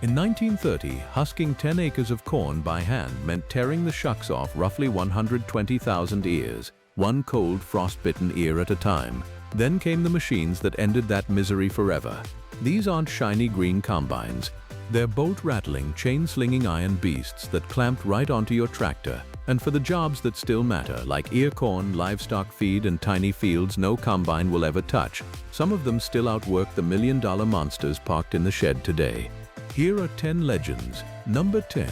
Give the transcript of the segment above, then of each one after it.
In 1930, husking 10 acres of corn by hand meant tearing the shucks off roughly 120,000 ears, one cold, frost-bitten ear at a time. Then came the machines that ended that misery forever. These aren't shiny green combines. They're bolt-rattling, chain-slinging iron beasts that clamped right onto your tractor. And for the jobs that still matter, like ear corn, livestock feed, and tiny fields no combine will ever touch, some of them still outwork the million-dollar monsters parked in the shed today. Here are 10 legends. Number 10.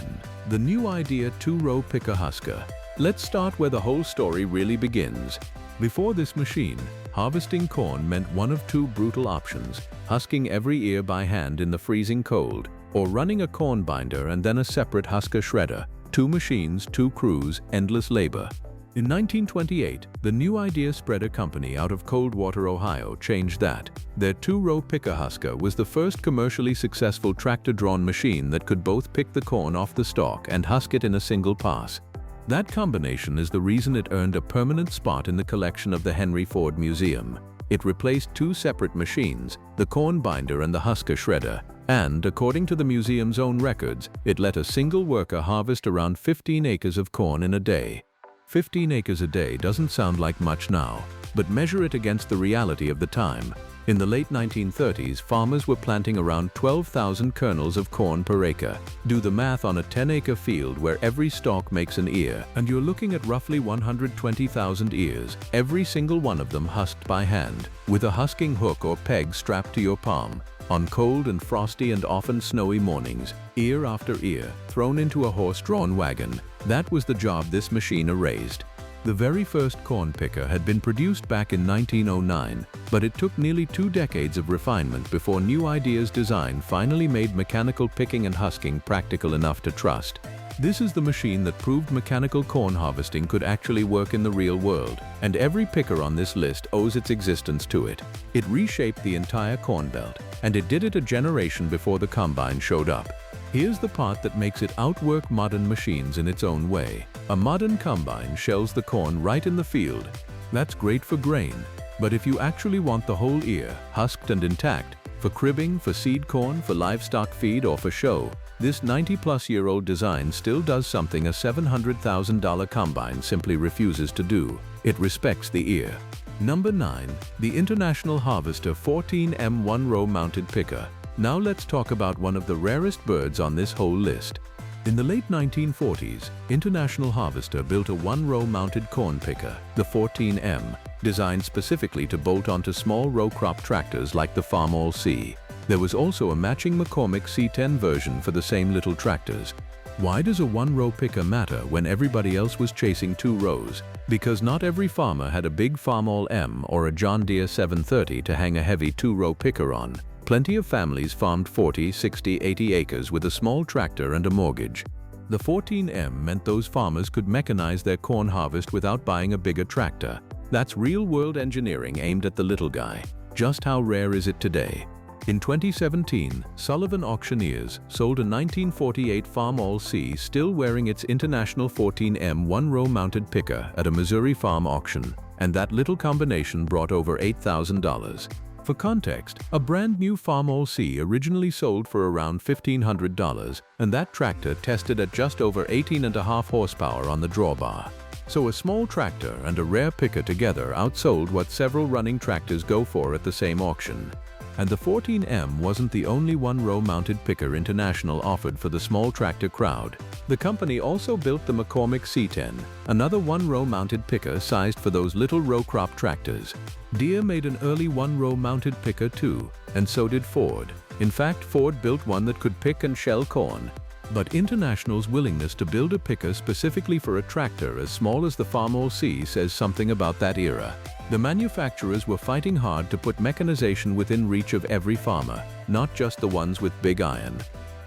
The new Idea Two-Row Picker-Husker. Let's start where the whole story really begins. Before this machine, harvesting corn meant one of two brutal options: husking every ear by hand in the freezing cold, or running a corn binder and then a separate husker shredder. Two machines, two crews, endless labor. In 1928, the new Idea Spreader Company out of Coldwater, Ohio, changed that. Their two-row picker-husker was the first commercially successful tractor-drawn machine that could both pick the corn off the stalk and husk it in a single pass. That combination is the reason it earned a permanent spot in the collection of the Henry Ford Museum. It replaced two separate machines, the corn binder and the husker shredder, and, according to the museum's own records, it let a single worker harvest around 15 acres of corn in a day. 15 acres a day doesn't sound like much now, but measure it against the reality of the time. In the late 1930s, farmers were planting around 12,000 kernels of corn per acre. Do the math on a 10-acre field where every stalk makes an ear, and you're looking at roughly 120,000 ears, every single one of them husked by hand, with a husking hook or peg strapped to your palm. On cold and frosty and often snowy mornings, ear after ear, thrown into a horse-drawn wagon. That was the job this machine erased. The very first corn picker had been produced back in 1909, but it took nearly 2 decades of refinement before new Idea's design finally made mechanical picking and husking practical enough to trust. This is the machine that proved mechanical corn harvesting could actually work in the real world, and every picker on this list owes its existence to it. It reshaped the entire corn belt, and it did it a generation before the combine showed up. Here's the part that makes it outwork modern machines in its own way. A modern combine shells the corn right in the field. That's great for grain, but if you actually want the whole ear, husked and intact, for cribbing, for seed corn, for livestock feed, or for show, this 90-plus-year-old design still does something a $700,000 combine simply refuses to do. It respects the ear. Number 9. The International Harvester 14M One-Row Mounted Picker. Now let's talk about one of the rarest birds on this whole list. In the late 1940s, International Harvester built a one-row mounted corn picker, the 14M, designed specifically to bolt onto small row crop tractors like the Farmall C. There was also a matching McCormick C10 version for the same little tractors. Why does a one-row picker matter when everybody else was chasing 2 rows? Because not every farmer had a big Farmall M or a John Deere 730 to hang a heavy 2-row picker on. Plenty of families farmed 40, 60, 80 acres with a small tractor and a mortgage. The 14M meant those farmers could mechanize their corn harvest without buying a bigger tractor. That's real-world engineering aimed at the little guy. Just how rare is it today? In 2017, Sullivan Auctioneers sold a 1948 Farmall C still wearing its International 14M one-row mounted picker at a Missouri farm auction, and that little combination brought over $8,000. For context, a brand new Farmall C originally sold for around $1,500, and that tractor tested at just over 18.5 horsepower on the drawbar. So a small tractor and a rare picker together outsold what several running tractors go for at the same auction. And the 14M wasn't the only one-row mounted picker International offered for the small tractor crowd. The company also built the McCormick C10, another one-row mounted picker sized for those little row crop tractors. Deere made an early one-row mounted picker too, and so did Ford. In fact, Ford built one that could pick and shell corn. But International's willingness to build a picker specifically for a tractor as small as the Farmall C says something about that era. The manufacturers were fighting hard to put mechanization within reach of every farmer, not just the ones with big iron.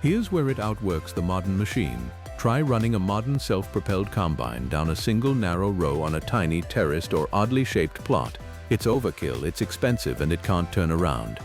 Here's where it outworks the modern machine. Try running a modern self-propelled combine down a single narrow row on a tiny terraced or oddly shaped plot. It's overkill, it's expensive, and it can't turn around.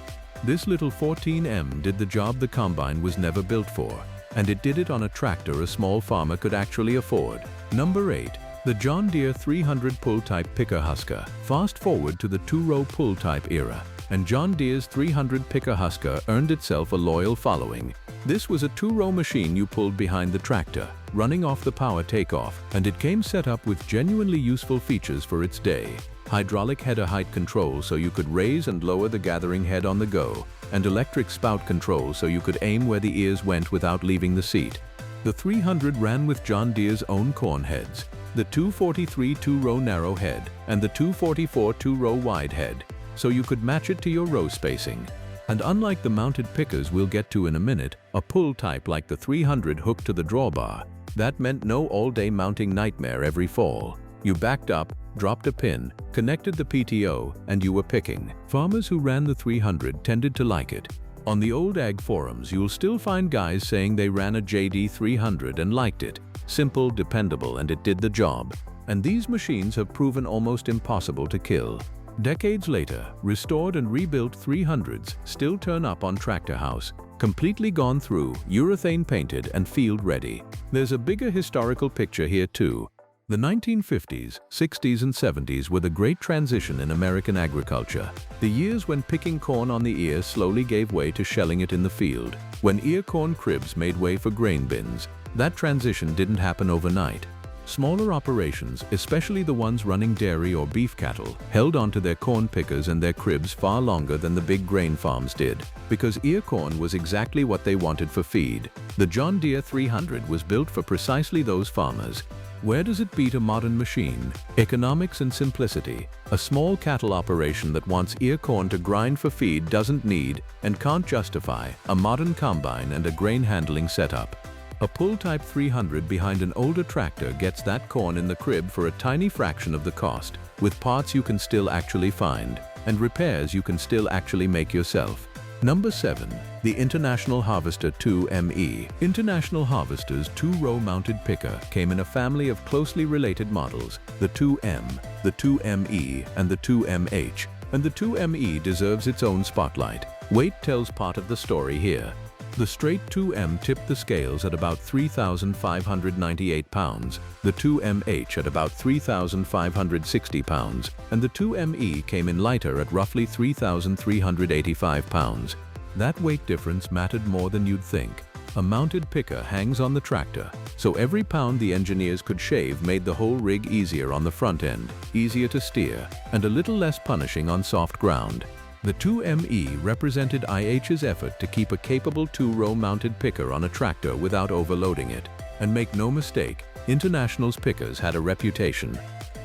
This little 14M did the job the combine was never built for, and it did it on a tractor a small farmer could actually afford. Number 8. The John Deere 300 pull-type picker-husker. Fast forward to the 2-row pull-type era, and John Deere's 300 picker-husker earned itself a loyal following. This was a two-row machine you pulled behind the tractor, running off the power takeoff, and it came set up with genuinely useful features for its day. Hydraulic header height control so you could raise and lower the gathering head on the go, and electric spout control so you could aim where the ears went without leaving the seat. The 300 ran with John Deere's own corn heads, the 243 two-row narrow head, and the 244 two-row wide head, so you could match it to your row spacing. And unlike the mounted pickers we'll get to in a minute, a pull type like the 300 hooked to the drawbar, that meant no all-day mounting nightmare every fall. You backed up, dropped a pin, connected the PTO, and you were picking. Farmers who ran the 300 tended to like it. On the old ag forums, you'll still find guys saying they ran a JD 300 and liked it. Simple, dependable, and it did the job. And these machines have proven almost impossible to kill. Decades later, restored and rebuilt 300s still turn up on Tractor House, completely gone through, urethane painted, and field ready. There's a bigger historical picture here too. The 1950s, 60s, and 70s were the great transition in American agriculture. The years when picking corn on the ear slowly gave way to shelling it in the field. When ear corn cribs made way for grain bins. That transition didn't happen overnight. Smaller operations, especially the ones running dairy or beef cattle, held onto their corn pickers and their cribs far longer than the big grain farms did, because ear corn was exactly what they wanted for feed. The John Deere 300 was built for precisely those farmers. Where does it beat a modern machine? Economics and simplicity. A small cattle operation that wants ear corn to grind for feed doesn't need, and can't justify, a modern combine and a grain handling setup. A pull-type 300 behind an older tractor gets that corn in the crib for a tiny fraction of the cost, with parts you can still actually find, and repairs you can still actually make yourself. Number 7. The International Harvester 2ME. International Harvester's two-row mounted picker came in a family of closely related models, the 2M, the 2ME, and the 2MH, and the 2ME deserves its own spotlight. Weight tells part of the story here. The straight 2M tipped the scales at about 3,598 pounds, the 2MH at about 3,560 pounds, and the 2ME came in lighter at roughly 3,385 pounds. That weight difference mattered more than you'd think. A mounted picker hangs on the tractor, so every pound the engineers could shave made the whole rig easier on the front end, easier to steer, and a little less punishing on soft ground. The 2ME represented IH's effort to keep a capable two-row mounted picker on a tractor without overloading it. And make no mistake, International's pickers had a reputation.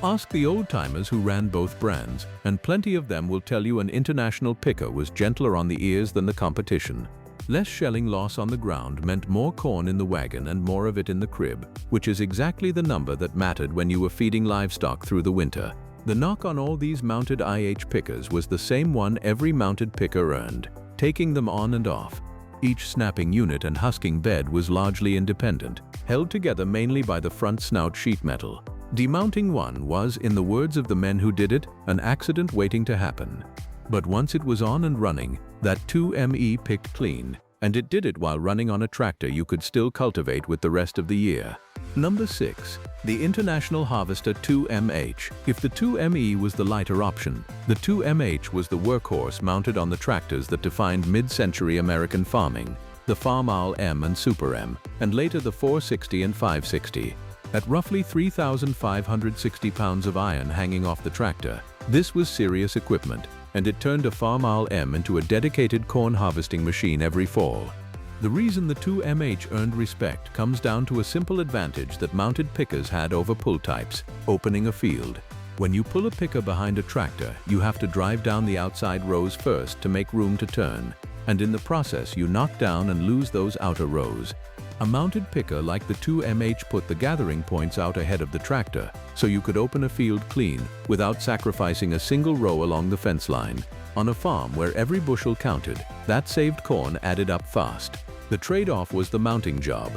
Ask the old-timers who ran both brands, and plenty of them will tell you an International picker was gentler on the ears than the competition. Less shelling loss on the ground meant more corn in the wagon and more of it in the crib, which is exactly the number that mattered when you were feeding livestock through the winter. The knock on all these mounted IH pickers was the same one every mounted picker earned, taking them on and off. Each snapping unit and husking bed was largely independent, held together mainly by the front snout sheet metal. Demounting one was, in the words of the men who did it, an accident waiting to happen. But once it was on and running, that 2ME picked clean, and it did it while running on a tractor you could still cultivate with the rest of the year. Number 6. The International Harvester 2MH. If the 2ME was the lighter option, the 2MH was the workhorse mounted on the tractors that defined mid-century American farming, the Farm Owl M and Super M, and later the 460 and 560. At roughly 3,560 pounds of iron hanging off the tractor, this was serious equipment, and it turned a Farm Owl M into a dedicated corn harvesting machine every fall. The reason the 2MH earned respect comes down to a simple advantage that mounted pickers had over pull types: opening a field. When you pull a picker behind a tractor, you have to drive down the outside rows first to make room to turn, and in the process you knock down and lose those outer rows. A mounted picker like the 2MH put the gathering points out ahead of the tractor, so you could open a field clean without sacrificing a single row along the fence line. On a farm where every bushel counted, that saved corn added up fast. The trade-off was the mounting job.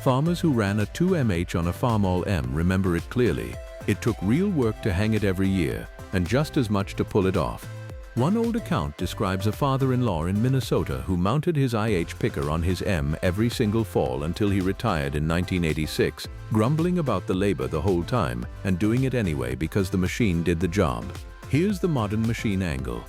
Farmers who ran a 2MH on a Farm Owl M remember it clearly. It took real work to hang it every year, and just as much to pull it off. One old account describes a father-in-law in Minnesota who mounted his IH picker on his M every single fall until he retired in 1986, grumbling about the labor the whole time, and doing it anyway because the machine did the job. Here's the modern machine angle.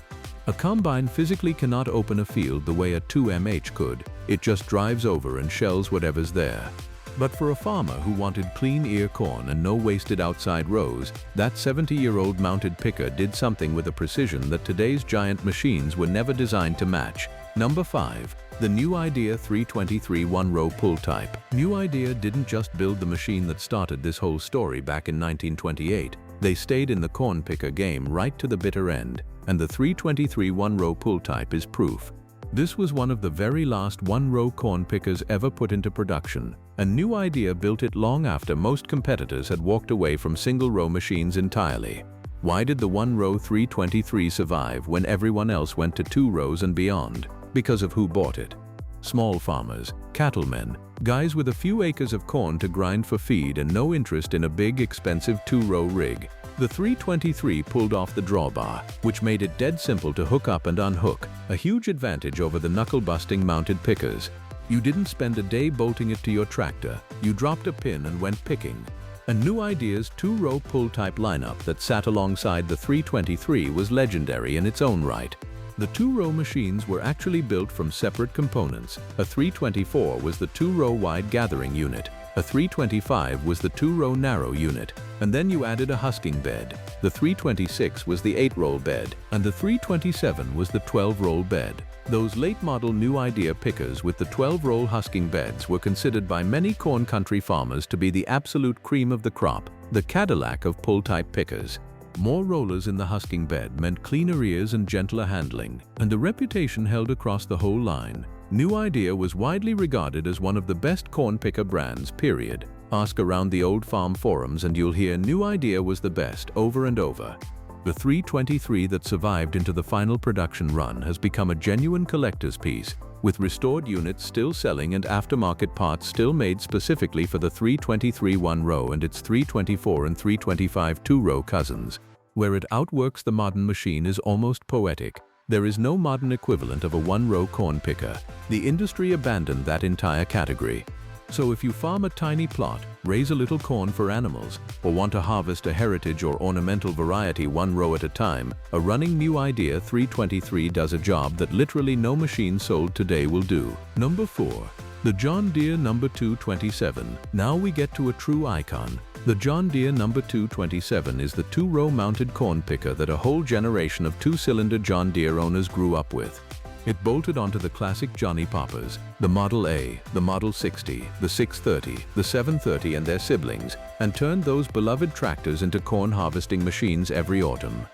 A combine physically cannot open a field the way a 2MH could. It just drives over and shells whatever's there. But for a farmer who wanted clean ear corn and no wasted outside rows, that 70-year-old mounted picker did something with a precision that today's giant machines were never designed to match. Number 5. The new Idea 323 one-row pull type. New Idea didn't just build the machine that started this whole story back in 1928. They stayed in the corn picker game right to the bitter end, and the 323 one-row pull type is proof. This was one of the very last one-row corn pickers ever put into production. A New Idea built it long after most competitors had walked away from single-row machines entirely. Why did the one-row 323 survive when everyone else went to 2 rows and beyond? Because of who bought it. Small farmers, cattlemen, guys with a few acres of corn to grind for feed and no interest in a big, expensive 2-row rig. The 323 pulled off the drawbar, which made it dead simple to hook up and unhook, a huge advantage over the knuckle-busting mounted pickers. You didn't spend a day bolting it to your tractor, you dropped a pin and went picking. A New Idea's 2-row pull-type lineup that sat alongside the 323 was legendary in its own right. The 2-row machines were actually built from separate components. A 324 was the 2-row wide gathering unit, a 325 was the 2-row narrow unit, and then you added a husking bed. The 326 was the 8-roll bed, and the 327 was the 12-roll bed. Those late-model New Idea pickers with the 12-roll husking beds were considered by many corn country farmers to be the absolute cream of the crop, the Cadillac of pull-type pickers. More rollers in the husking bed meant cleaner ears and gentler handling, and the reputation held across the whole line. New Idea was widely regarded as one of the best corn picker brands, period. Ask around the old farm forums and you'll hear New Idea was the best over and over. The 323 that survived into the final production run has become a genuine collector's piece, with restored units still selling and aftermarket parts still made specifically for the 323 one-row and its 324 and 325 two-row cousins. Where it outworks the modern machine is almost poetic. There is no modern equivalent of a one-row corn picker. The industry abandoned that entire category. So if you farm a tiny plot, raise a little corn for animals, or want to harvest a heritage or ornamental variety one row at a time, a running New Idea 323 does a job that literally no machine sold today will do. Number 4. The John Deere No. 227. Now we get to a true icon. The John Deere No. 227 is the 2-row mounted corn picker that a whole generation of 2-cylinder John Deere owners grew up with. It bolted onto the classic Johnny Poppers, the Model A, the Model 60, the 630, the 730 and their siblings, and turned those beloved tractors into corn harvesting machines every autumn.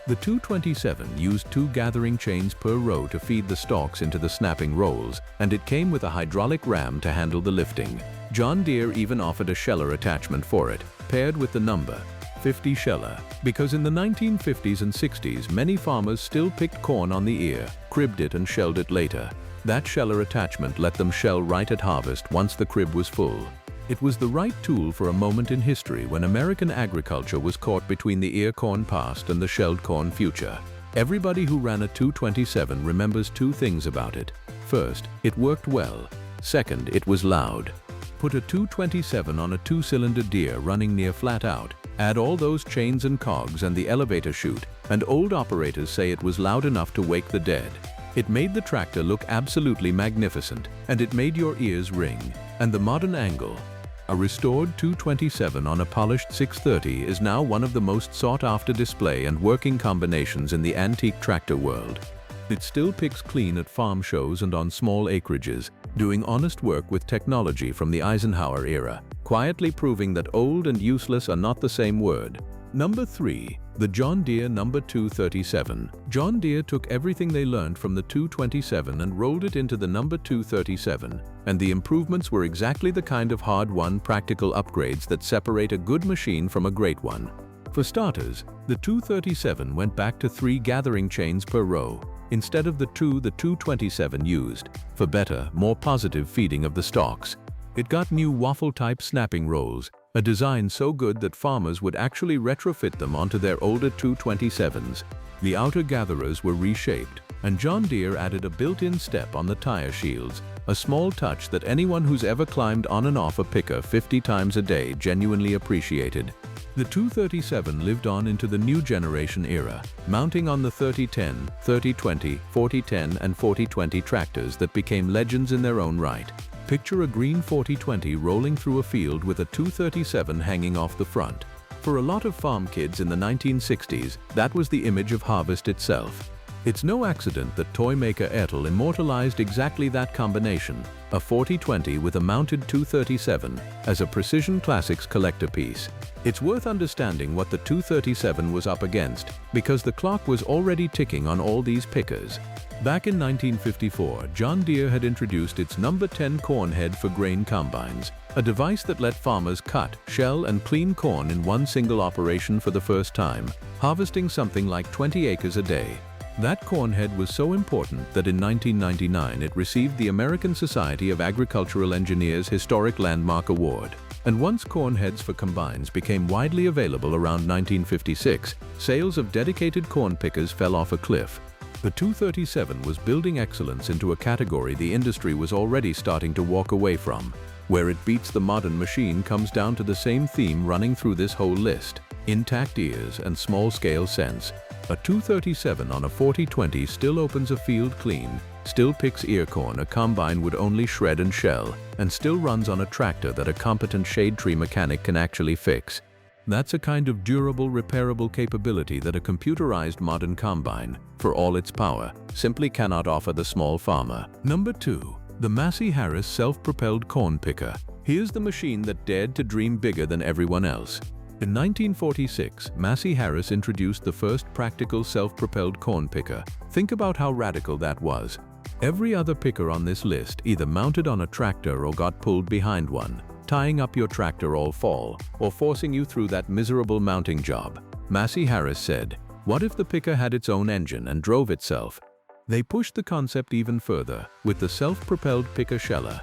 The 227 used 2 gathering chains per row to feed the stalks into the snapping rolls, and it came with a hydraulic ram to handle the lifting. John Deere even offered a sheller attachment for it, paired with the number 50 sheller, because in the 1950s and 60s many farmers still picked corn on the ear, cribbed it and shelled it later. That sheller attachment let them shell right at harvest once the crib was full. It was the right tool for a moment in history when American agriculture was caught between the ear corn past and the shelled corn future. Everybody who ran a 227 remembers 2 things about it. First, it worked well. Second, it was loud. Put a 227 on a 2-cylinder Deere running near flat out, add all those chains and cogs and the elevator chute, and old operators say it was loud enough to wake the dead. It made the tractor look absolutely magnificent, and it made your ears ring. And the modern angle. A restored 227 on a polished 630 is now one of the most sought-after display and working combinations in the antique tractor world. It still picks clean at farm shows and on small acreages, doing honest work with technology from the Eisenhower era, quietly proving that old and useless are not the same word. Number 3. The John Deere No. 237. John Deere took everything they learned from the 227 and rolled it into the No. 237, and the improvements were exactly the kind of hard-won practical upgrades that separate a good machine from a great one. For starters, the 237 went back to 3 gathering chains per row, instead of the 2 the 227 used, for better, more positive feeding of the stalks. It got new waffle-type snapping rolls, a design so good that farmers would actually retrofit them onto their older 227s. The outer gatherers were reshaped, and John Deere added a built-in step on the tire shields, a small touch that anyone who's ever climbed on and off a picker 50 times a day genuinely appreciated. The 237 lived on into the new generation era, mounting on the 3010, 3020, 4010 and 4020 tractors that became legends in their own right. Picture a green 4020 rolling through a field with a 237 hanging off the front. For a lot of farm kids in the 1960s, that was the image of harvest itself. It's no accident that toy maker Ertl immortalized exactly that combination, a 4020 with a mounted 237, as a Precision Classics collector piece. It's worth understanding what the 237 was up against, because the clock was already ticking on all these pickers. Back in 1954, John Deere had introduced its number 10 corn head for grain combines, a device that let farmers cut, shell, and clean corn in one single operation for the first time, harvesting something like 20 acres a day. That corn head was so important that in 1999 it received the American Society of Agricultural Engineers Historic Landmark Award. And once corn heads for combines became widely available around 1956, sales of dedicated corn pickers fell off a cliff. The 237 was building excellence into a category the industry was already starting to walk away from. Where it beats the modern machine comes down to the same theme running through this whole list: intact ears and small-scale sense. A 237 on a 4020 still opens a field clean, still picks ear corn a combine would only shred and shell, and still runs on a tractor that a competent shade tree mechanic can actually fix. That's a kind of durable, repairable capability that a computerized modern combine, for all its power, simply cannot offer the small farmer. Number 2. The Massey-Harris Self-Propelled Corn Picker. Here's the machine that dared to dream bigger than everyone else. In 1946, Massey-Harris introduced the first practical self-propelled corn picker. Think about how radical that was. Every other picker on this list either mounted on a tractor or got pulled behind one, tying up your tractor all fall, or forcing you through that miserable mounting job. Massey-Harris said, "What if the picker had its own engine and drove itself?" They pushed the concept even further with the self-propelled picker-sheller.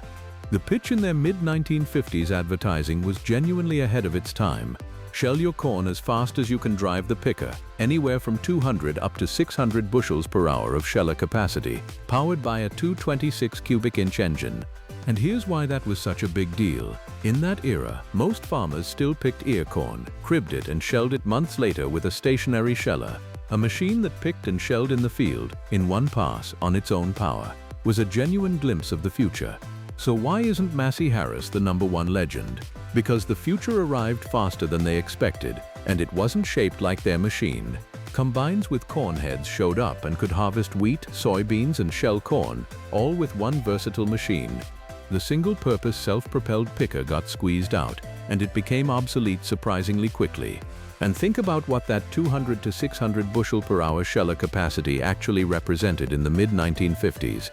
The pitch in their mid-1950s advertising was genuinely ahead of its time. Shell your corn as fast as you can drive the picker, anywhere from 200 up to 600 bushels per hour of sheller capacity, powered by a 226 cubic inch engine. And here's why that was such a big deal. In that era, most farmers still picked ear corn, cribbed it and shelled it months later with a stationary sheller. A machine that picked and shelled in the field, in one pass, on its own power, was a genuine glimpse of the future. So why isn't Massey-Harris the #1 legend? Because the future arrived faster than they expected, and it wasn't shaped like their machine. Combines with corn heads showed up and could harvest wheat, soybeans, and shell corn, all with one versatile machine. The single-purpose self-propelled picker got squeezed out, and it became obsolete surprisingly quickly. And think about what that 200 to 600 bushel per hour sheller capacity actually represented in the mid-1950s.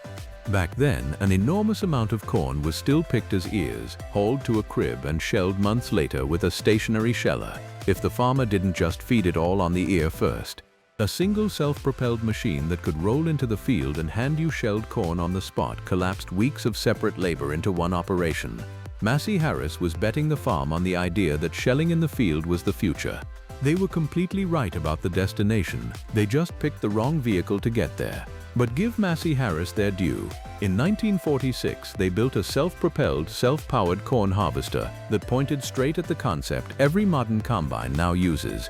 Back then, an enormous amount of corn was still picked as ears, hauled to a crib and shelled months later with a stationary sheller, if the farmer didn't just feed it all on the ear first. A single self-propelled machine that could roll into the field and hand you shelled corn on the spot collapsed weeks of separate labor into one operation. Massey-Harris was betting the farm on the idea that shelling in the field was the future. They were completely right about the destination, they just picked the wrong vehicle to get there. But give Massey-Harris their due. In 1946, they built a self-propelled, self-powered corn harvester that pointed straight at the concept every modern combine now uses.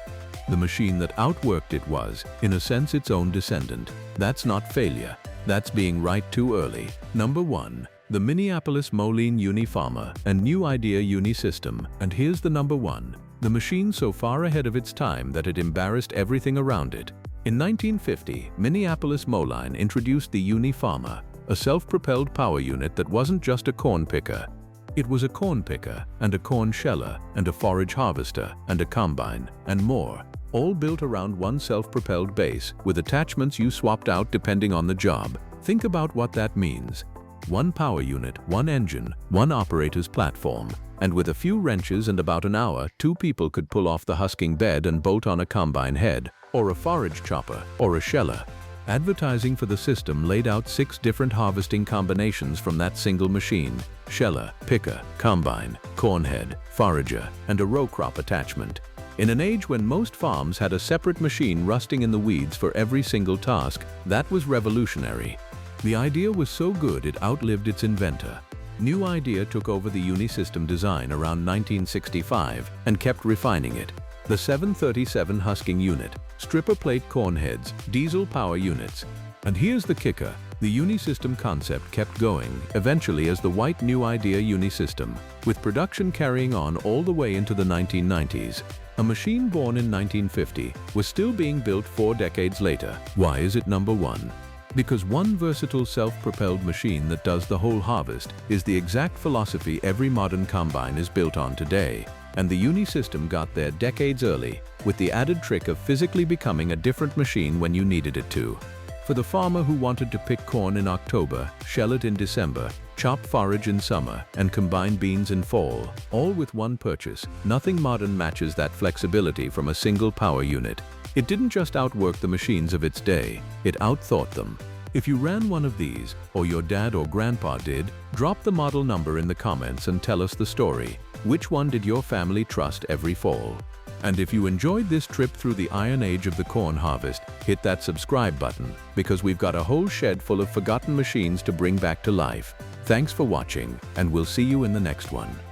The machine that outworked it was, in a sense, its own descendant. That's not failure. That's being right too early. Number 1. The Minneapolis-Moline Uni-Farmor and new Idea Uni-System. And here's the number 1. The machine so far ahead of its time that it embarrassed everything around it. In 1950, Minneapolis-Moline introduced the Uni-Farmor, a self-propelled power unit that wasn't just a corn picker. It was a corn picker, and a corn sheller, and a forage harvester, and a combine, and more, all built around one self-propelled base, with attachments you swapped out depending on the job. Think about what that means. One power unit, one engine, one operator's platform. And with a few wrenches and about an hour, 2 people could pull off the husking bed and bolt on a combine head, or a forage chopper, or a sheller. Advertising for the system laid out 6 different harvesting combinations from that single machine: sheller, picker, combine, corn head, forager, and a row crop attachment. In an age when most farms had a separate machine rusting in the weeds for every single task, that was revolutionary. The idea was so good it outlived its inventor. New Idea took over the Uni-System design around 1965 and kept refining it. The 737 husking unit, stripper plate corn heads, diesel power units. And here's the kicker. The Uni-System concept kept going, eventually as the white new Idea Uni-System, with production carrying on all the way into the 1990s. A machine born in 1950 was still being built 4 decades later. Why is it number 1? Because one versatile self-propelled machine that does the whole harvest is the exact philosophy every modern combine is built on today. And the Uni-System got there decades early, with the added trick of physically becoming a different machine when you needed it to. For the farmer who wanted to pick corn in October, shell it in December, chop forage in summer, and combine beans in fall, all with one purchase, nothing modern matches that flexibility from a single power unit. It didn't just outwork the machines of its day, it outthought them. If you ran one of these, or your dad or grandpa did, drop the model number in the comments and tell us the story. Which one did your family trust every fall? And if you enjoyed this trip through the iron age of the corn harvest, hit that subscribe button, because we've got a whole shed full of forgotten machines to bring back to life. Thanks for watching, and we'll see you in the next one.